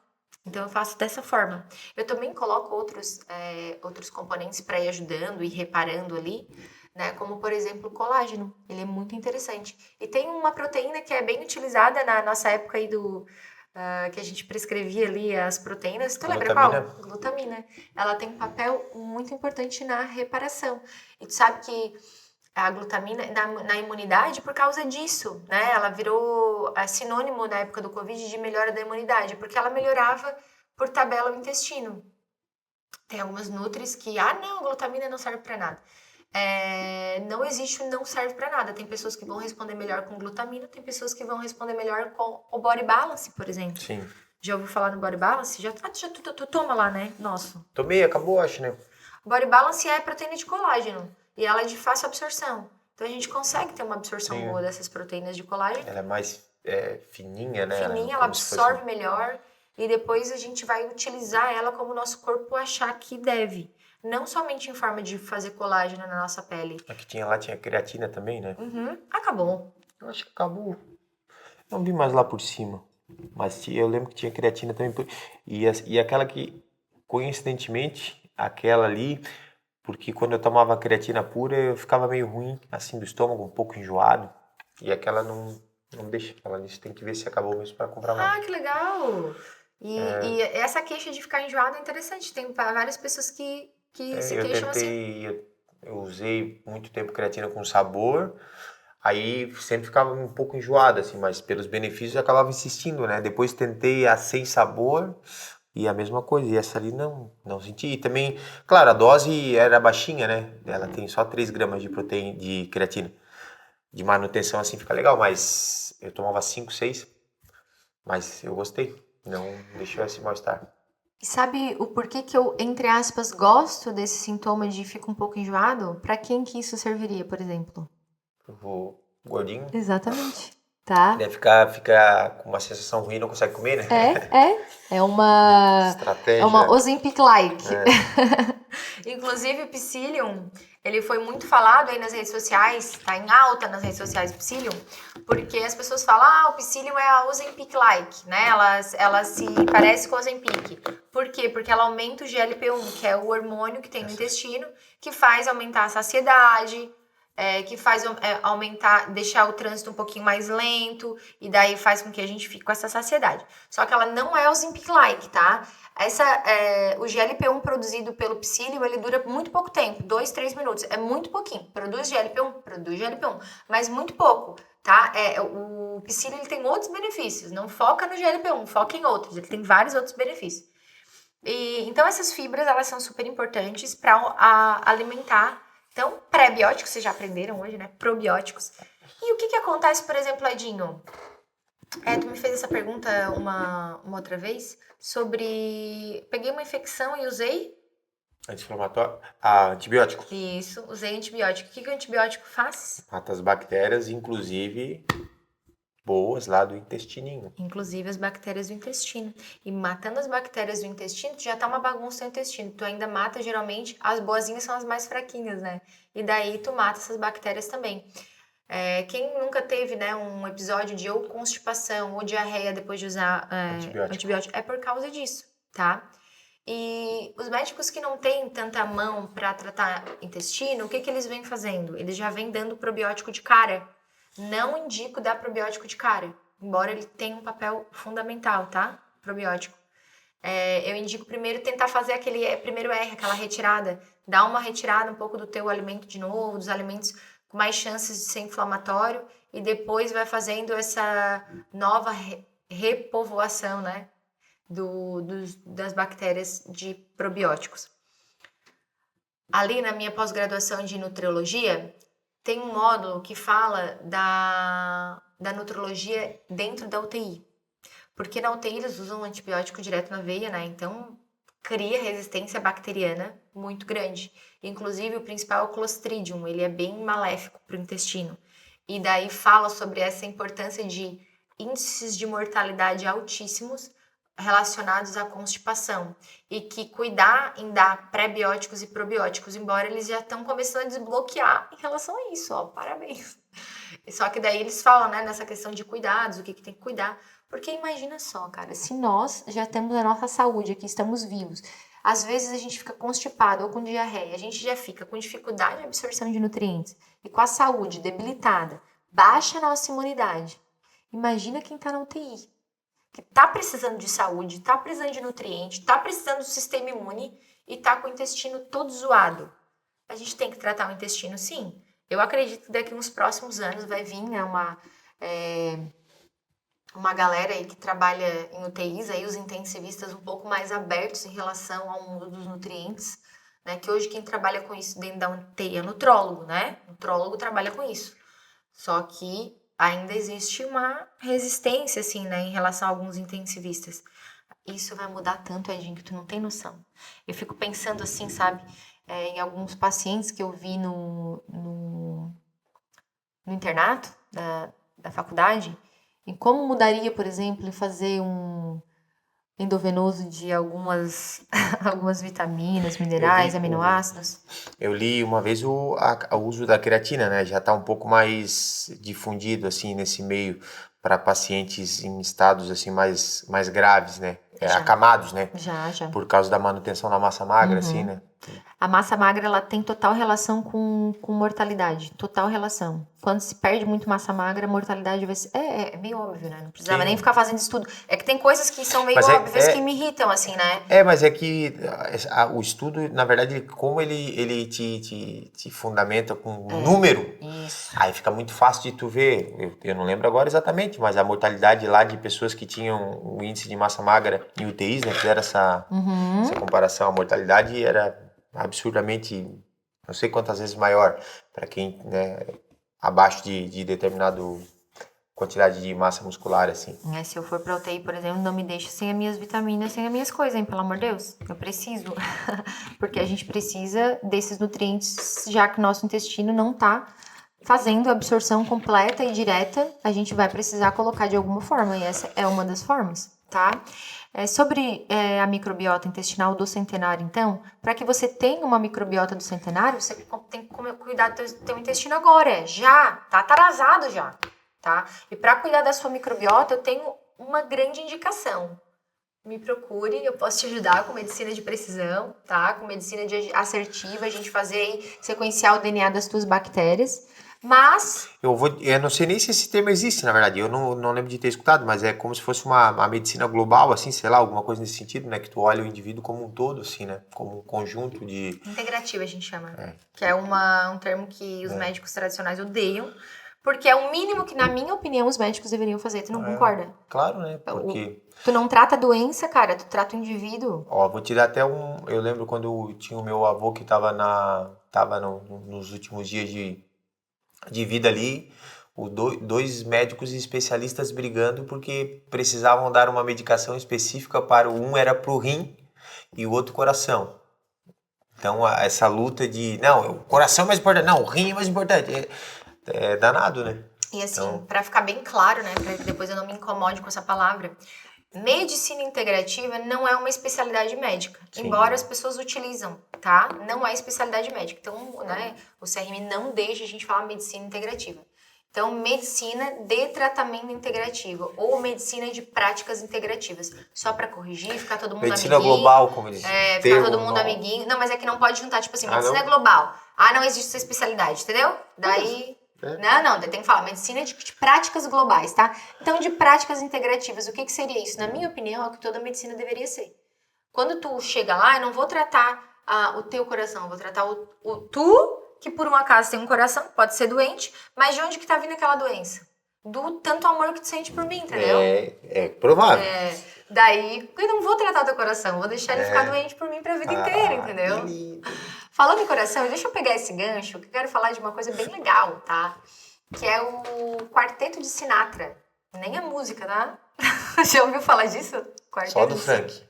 Então, eu faço dessa forma. Eu também coloco outros componentes para ir ajudando e reparando ali, né? Como, por exemplo, o colágeno. Ele é muito interessante. E tem uma proteína que é bem utilizada na nossa época aí que a gente prescrevia ali as proteínas. Tu lembra qual? Glutamina. Ela tem um papel muito importante na reparação. E tu sabe que a glutamina na imunidade por causa disso, né? Ela virou sinônimo na época do Covid de melhora da imunidade, porque ela melhorava por tabela o intestino. Tem algumas nutris que, não, glutamina não serve para nada. Não existe o não serve para nada. Tem pessoas que vão responder melhor com glutamina, tem pessoas que vão responder melhor com o Body Balance, por exemplo. Sim. Já ouviu falar no Body Balance? Tu toma lá, né? Nosso. Tomei, acabou, acho, né? O Body Balance é proteína de colágeno. E ela é de fácil absorção. Então, a gente consegue ter uma absorção boa dessas proteínas de colágeno. Ela é mais fininha, né? Fininha, ela absorve melhor. E depois a gente vai utilizar ela como o nosso corpo achar que deve. Não somente em forma de fazer colágeno na nossa pele. Aqui tinha creatina também, né? Acabou. Eu acho que acabou. Não vi mais lá por cima. Mas eu lembro que tinha creatina também. E aquela que, coincidentemente, aquela ali... Porque quando eu tomava creatina pura, eu ficava meio ruim, assim, do estômago, um pouco enjoado. E aquela não deixa. Ela disse, tem que ver se acabou mesmo para comprar mais. Que legal! E essa queixa de ficar enjoado é interessante. Tem várias pessoas que se queixam assim. Eu usei muito tempo creatina com sabor, aí sempre ficava um pouco enjoado, assim, mas pelos benefícios eu acabava insistindo, né? Depois tentei a sem sabor... E a mesma coisa, e essa ali não senti. E também, claro, a dose era baixinha, né? Ela tem só 3 gramas de proteína, de creatina. De manutenção assim fica legal, mas eu tomava 5, 6. Mas eu gostei, não deixou esse mal-estar. E sabe o porquê que eu, entre aspas, gosto desse sintoma de ficar um pouco enjoado? Pra quem que isso serviria, por exemplo? O gordinho. Exatamente. Tá? Deve ficar com uma sensação ruim, não consegue comer, né? É uma... estratégia. É uma Ozempic-like. Inclusive, o Psyllium, ele foi muito falado aí nas redes sociais, tá em alta nas redes sociais o Psyllium, porque as pessoas falam, o Psyllium é a Ozempic-like, né? Ela se parece com o Ozempic. Por quê? Porque ela aumenta o GLP-1, que é o hormônio que tem no intestino, que faz aumentar a saciedade, que faz aumentar, deixar o trânsito um pouquinho mais lento, e daí faz com que a gente fique com essa saciedade. Só que ela não é Ozempic-like, tá? O GLP-1 produzido pelo Psyllium, ele dura muito pouco tempo, 2, 3 minutos, é muito pouquinho. Produz GLP-1, mas muito pouco, tá? O Psyllium, ele tem outros benefícios, não foca no GLP-1, foca em outros, ele tem vários outros benefícios. Então, essas fibras, elas são super importantes para alimentar. Então, pré-bióticos, vocês já aprenderam hoje, né? Probióticos. E o que acontece, por exemplo, Edinho? Tu me fez essa pergunta uma outra vez sobre... Peguei uma infecção e usei... Anti-inflamatório. Antibiótico. Isso, usei antibiótico. O que o antibiótico faz? Mata as bactérias, inclusive... boas lá do intestininho. Inclusive as bactérias do intestino. E matando as bactérias do intestino, tu já tá uma bagunça no intestino. Tu ainda mata, geralmente, as boazinhas são as mais fraquinhas, né? E daí tu mata essas bactérias também. Quem nunca teve, né, um episódio de ou constipação ou diarreia depois de usar antibiótico, é por causa disso, tá? E os médicos que não têm tanta mão para tratar intestino, o que eles vêm fazendo? Eles já vêm dando probiótico de cara, Não indico dar probiótico de cara, embora ele tenha um papel fundamental, tá? Probiótico. Eu indico primeiro tentar fazer aquele primeiro R, aquela retirada. Dar uma retirada um pouco do teu alimento de novo, dos alimentos com mais chances de ser inflamatório, e depois vai fazendo essa nova repovoação, né? Das bactérias de probióticos. Ali na minha pós-graduação de nutriologia, tem um módulo que fala da nutrologia dentro da UTI. Porque na UTI eles usam antibiótico direto na veia, né? Então cria resistência bacteriana muito grande. Inclusive o principal é o Clostridium, ele é bem maléfico para o intestino. E daí fala sobre essa importância de índices de mortalidade altíssimos relacionados à constipação, e que cuidar em dar pré-bióticos e probióticos, embora eles já estão começando a desbloquear em relação a isso, ó, parabéns. Só que daí eles falam, né, nessa questão de cuidados, o que tem que cuidar, porque imagina só, cara, se nós já temos a nossa saúde aqui, estamos vivos, às vezes a gente fica constipado ou com diarreia, a gente já fica com dificuldade de absorção de nutrientes e com a saúde debilitada, baixa a nossa imunidade. Imagina quem tá na UTI, que tá precisando de saúde, tá precisando de nutriente, tá precisando do sistema imune e tá com o intestino todo zoado. A gente tem que tratar o intestino, sim. Eu acredito que daqui uns próximos anos vai vir, né, uma galera aí que trabalha em UTIs, aí os intensivistas um pouco mais abertos em relação ao mundo dos nutrientes, né, que hoje quem trabalha com isso dentro da UTI é nutrólogo, né? Nutrólogo trabalha com isso. Só que ainda existe uma resistência, assim, né, em relação a alguns intensivistas. Isso vai mudar tanto, Edinho, que tu não tem noção. Eu fico pensando assim, sabe, em alguns pacientes que eu vi no internato da faculdade, em como mudaria, por exemplo, em fazer um endovenoso de algumas vitaminas, minerais, aminoácidos. Eu li uma vez o uso da creatina, né? Já está um pouco mais difundido, assim, nesse meio para pacientes em estados, assim, mais graves, né? Acamados, né? Já. Por causa da manutenção da massa magra, assim, né? A massa magra, ela tem total relação com mortalidade. Total relação. Quando se perde muito massa magra, a mortalidade vai ser... É meio óbvio, né? Não precisava nem ficar fazendo estudo. É que tem coisas que são meio óbvias que me irritam, assim, né? Mas é que o estudo, na verdade, como ele te fundamenta com número, isso. Aí fica muito fácil de tu ver. Eu não lembro agora exatamente, mas a mortalidade lá de pessoas que tinham o índice de massa magra em UTIs, né? Fizeram essa comparação. A mortalidade era absurdamente, não sei quantas vezes maior para quem, né, abaixo de determinado quantidade de massa muscular, assim. Se eu for pra UTI, por exemplo, não me deixe sem as minhas vitaminas, sem as minhas coisas, hein? Pelo amor de Deus. Eu preciso. Porque a gente precisa desses nutrientes, já que nosso intestino não tá fazendo a absorção completa e direta, a gente vai precisar colocar de alguma forma, e essa é uma das formas, tá? Sobre a microbiota intestinal do centenário, então, para que você tenha uma microbiota do centenário, você tem que cuidar do teu intestino agora, já, tá atrasado já, tá? E para cuidar da sua microbiota, eu tenho uma grande indicação. Me procure, eu posso te ajudar com medicina de precisão, tá? Com medicina assertiva, a gente fazer aí, sequenciar o DNA das tuas bactérias. Mas... Eu não sei nem se esse termo existe, na verdade. Eu não lembro de ter escutado, mas é como se fosse uma medicina global, assim, sei lá, alguma coisa nesse sentido, né? Que tu olha o indivíduo como um todo, assim, né? Como um conjunto de... Integrativa, a gente chama. Que é um termo que os médicos tradicionais odeiam, porque é o mínimo que, na minha opinião, os médicos deveriam fazer. Tu não concorda? Claro, né? Porque... Tu não trata a doença, cara, tu trata o indivíduo. Ó, vou te dar até eu lembro quando tinha o meu avô que tava nos últimos dias de vida ali, dois médicos especialistas brigando porque precisavam dar uma medicação específica para um era pro rim e o outro coração. Então essa luta de não, o coração é mais importante, não, o rim é mais importante, é danado, né? E assim, então, para ficar bem claro, né, para que depois eu não me incomode com essa palavra, medicina integrativa não é uma especialidade médica, embora as pessoas utilizam, tá? Não é especialidade médica. Então, né, o CRM não deixa a gente falar medicina integrativa. Então, medicina de tratamento integrativo ou medicina de práticas integrativas. Só para corrigir, ficar todo mundo medicina amiguinho. Medicina global, como eles ficar todo mundo amiguinho. Não, mas é que não pode juntar, tipo assim, medicina global. Não existe essa especialidade, entendeu? Daí... Não, tem que falar medicina de práticas globais, tá? Então, de práticas integrativas, o que seria isso? Na minha opinião, é o que toda medicina deveria ser. Quando tu chega lá, eu não vou tratar o teu coração, eu vou tratar tu, que por um acaso tem um coração, pode ser doente, mas de onde que tá vindo aquela doença? Do tanto amor que tu sente por mim, entendeu? É provável. Daí, eu não vou tratar o teu coração, vou deixar ele ficar doente por mim pra vida inteira, entendeu? Falando em coração, deixa eu pegar esse gancho, que eu quero falar de uma coisa bem legal, tá? Que é o Quarteto de Sinatra. Nem a música, tá? Já ouviu falar disso? Só do Frank.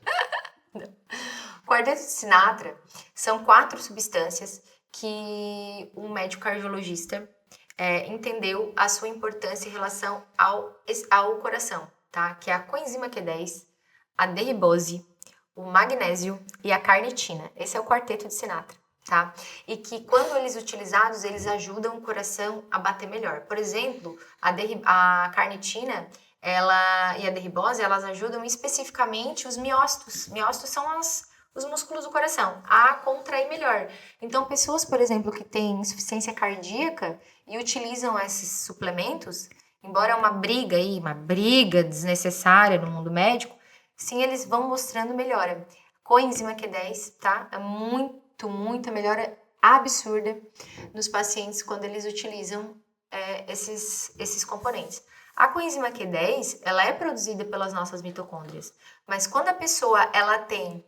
Quarteto de Sinatra são 4 substâncias que um médico cardiologista entendeu a sua importância em relação ao coração, tá? Que é a coenzima Q10, a derribose, o magnésio e a carnitina. Esse é o Quarteto de Sinatra, tá? E que quando eles utilizados, eles ajudam o coração a bater melhor. Por exemplo, a carnitina e a derribose, elas ajudam especificamente os miócitos. Miócitos são os músculos do coração a contrair melhor. Então, pessoas, por exemplo, que têm insuficiência cardíaca e utilizam esses suplementos, embora é uma briga desnecessária no mundo médico, sim, eles vão mostrando melhora. Coenzima Q10, tá? É muita melhora absurda nos pacientes quando eles utilizam esses componentes. A coenzima Q10, ela é produzida pelas nossas mitocôndrias, mas quando a pessoa ela tem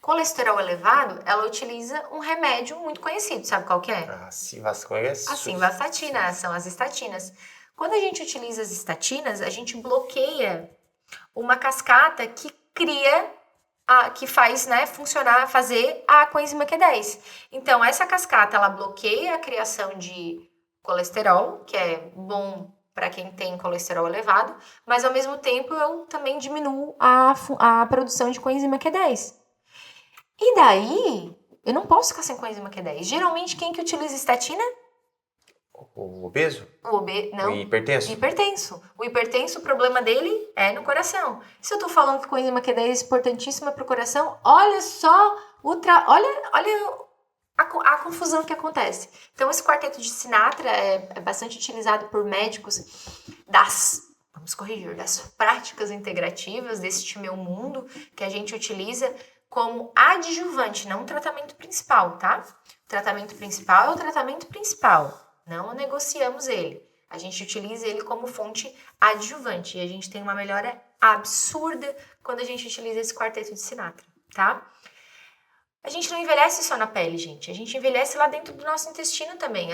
colesterol elevado, ela utiliza um remédio muito conhecido, sabe qual que é? A simvastatina, são as estatinas. Quando a gente utiliza as estatinas, a gente bloqueia uma cascata que cria, que faz, né, fazer a coenzima Q10. Então, essa cascata, ela bloqueia a criação de colesterol, que é bom para quem tem colesterol elevado, mas ao mesmo tempo eu também diminuo a produção de coenzima Q10. E daí, eu não posso ficar sem coenzima Q10. Geralmente, quem que utiliza estatina? O obeso? Não. O hipertenso? Hipertenso. O hipertenso, o problema dele é no coração. Se eu tô falando que coenzima Q10 é importantíssima pro coração, olha só olha a confusão que acontece. Então, esse quarteto de Sinatra é bastante utilizado por médicos das práticas integrativas deste meu mundo, que a gente utiliza como adjuvante, não tratamento principal, tá? O tratamento principal é o tratamento principal, não negociamos ele. A gente utiliza ele como fonte adjuvante e a gente tem uma melhora absurda quando a gente utiliza esse quarteto de Sinatra, tá? A gente não envelhece só na pele, gente. A gente envelhece lá dentro do nosso intestino também.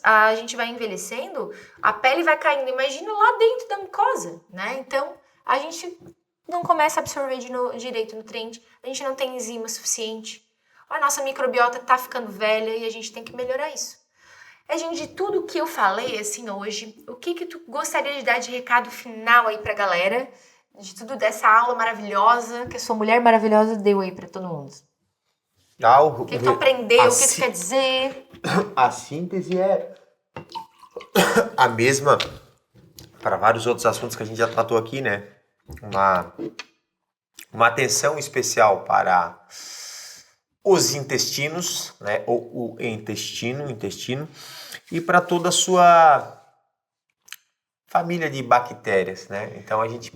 A gente vai envelhecendo, a pele vai caindo. Imagina lá dentro da mucosa, né? Então, a gente não começa a absorver direito o nutriente. A gente não tem enzima suficiente. A nossa microbiota tá ficando velha e a gente tem que melhorar isso. Gente, de tudo que eu falei, assim, hoje, o que tu gostaria de dar de recado final aí pra galera? De tudo dessa aula maravilhosa que a sua mulher maravilhosa deu aí pra todo mundo. O que tu aprendeu, o que tu quer dizer? A síntese é a mesma para vários outros assuntos que a gente já tratou aqui, né? Uma atenção especial para os intestinos, né? Ou o intestino, e para toda a sua família de bactérias, né? Então a gente,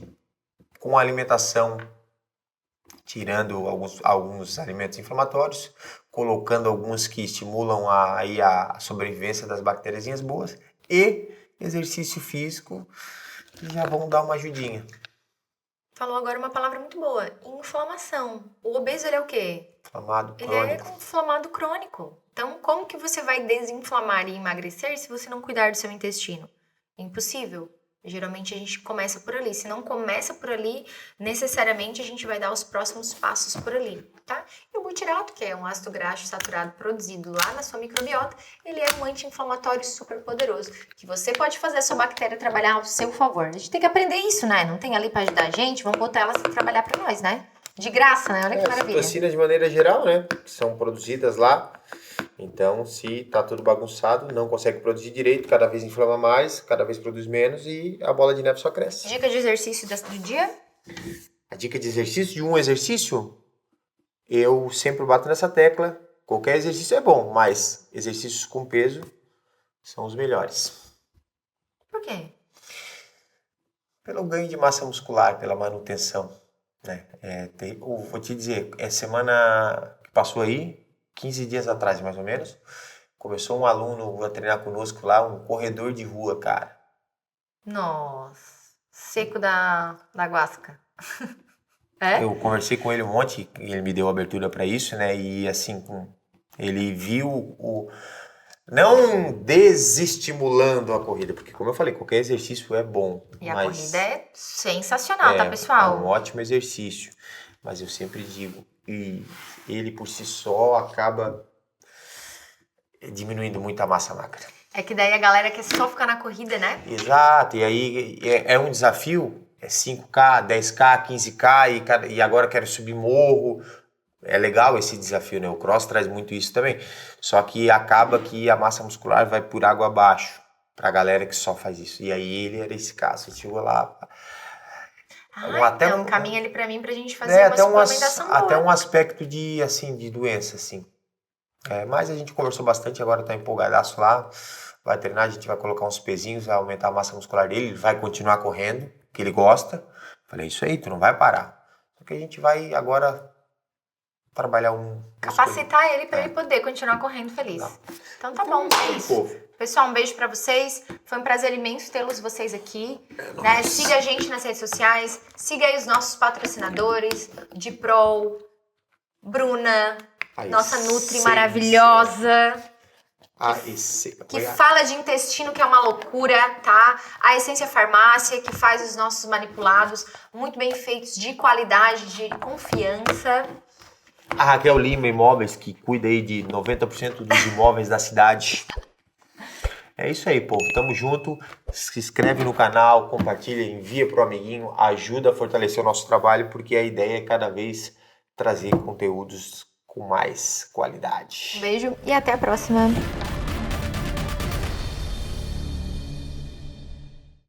com a alimentação, tirando alguns alimentos inflamatórios, colocando alguns que estimulam a sobrevivência das bactériazinhas boas e exercício físico, que já vão dar uma ajudinha. Falou agora uma palavra muito boa, inflamação. O obeso, ele é o quê? Inflamado crônico. Ele é inflamado crônico. Então, como que você vai desinflamar e emagrecer se você não cuidar do seu intestino? Impossível. Geralmente a gente começa por ali. Se não começa por ali, necessariamente a gente vai dar os próximos passos por ali, tá? E o butirato, que é um ácido graxo saturado produzido lá na sua microbiota, ele é um anti-inflamatório super poderoso, que você pode fazer a sua bactéria trabalhar ao seu favor. A gente tem que aprender isso, né? Não tem ali para ajudar a gente, vamos botar elas para trabalhar para nós, né? De graça, né? Olha que maravilha. As toxinas de maneira geral, né? Que são produzidas lá. Então, se tá tudo bagunçado, não consegue produzir direito, cada vez inflama mais, cada vez produz menos e a bola de neve só cresce. Dica de exercício do dia? A dica de exercício, de um exercício, eu sempre bato nessa tecla. Qualquer exercício é bom, mas exercícios com peso são os melhores. Por quê? Pelo ganho de massa muscular, pela manutenção, né? Vou te dizer, semana que passou aí, 15 dias atrás mais ou menos, começou um aluno a treinar conosco lá, um corredor de rua, cara. Nossa, seco da guasca. É? Eu conversei com ele um monte, ele me deu abertura para isso, né? E assim, ele viu não desestimulando a corrida, porque como eu falei, qualquer exercício é bom. E a corrida é sensacional, tá, pessoal? É um ótimo exercício. Mas eu sempre digo, e ele por si só acaba diminuindo muito a massa magra. É que daí a galera quer só ficar na corrida, né? Exato, e aí é um desafio, 5K, 10K, 15K, e agora quero subir morro. É legal esse desafio, né? O cross traz muito isso também. Só que acaba que a massa muscular vai por água abaixo pra galera que só faz isso. E aí ele era esse caso, ele chegou lá. Então caminha ali pra mim pra gente fazer uma suplementação boa. Até um aspecto de doença, assim. Mas a gente conversou bastante, agora tá empolgadaço lá. Vai treinar, a gente vai colocar uns pezinhos, vai aumentar a massa muscular dele, ele vai continuar correndo, que ele gosta. Falei, isso aí, tu não vai parar. Só que a gente vai agora trabalhar capacitar ele para ele poder continuar correndo feliz. Não. Então tá bom, é isso. Pessoal, um beijo para vocês. Foi um prazer imenso tê-los vocês aqui. Né? Siga a gente nas redes sociais. Siga aí os nossos patrocinadores, Diprol, Bruna, nossa Nutri maravilhosa. Que fala de intestino, que é uma loucura, tá? A Essência Farmácia, que faz os nossos manipulados muito bem feitos, de qualidade, de confiança. A Raquel Lima Imóveis, que cuida aí de 90% dos imóveis da cidade. É isso aí, povo. Tamo junto. Se inscreve no canal, compartilha, envia pro amiguinho, ajuda a fortalecer o nosso trabalho, porque a ideia é cada vez trazer conteúdos com mais qualidade. Um beijo e até a próxima.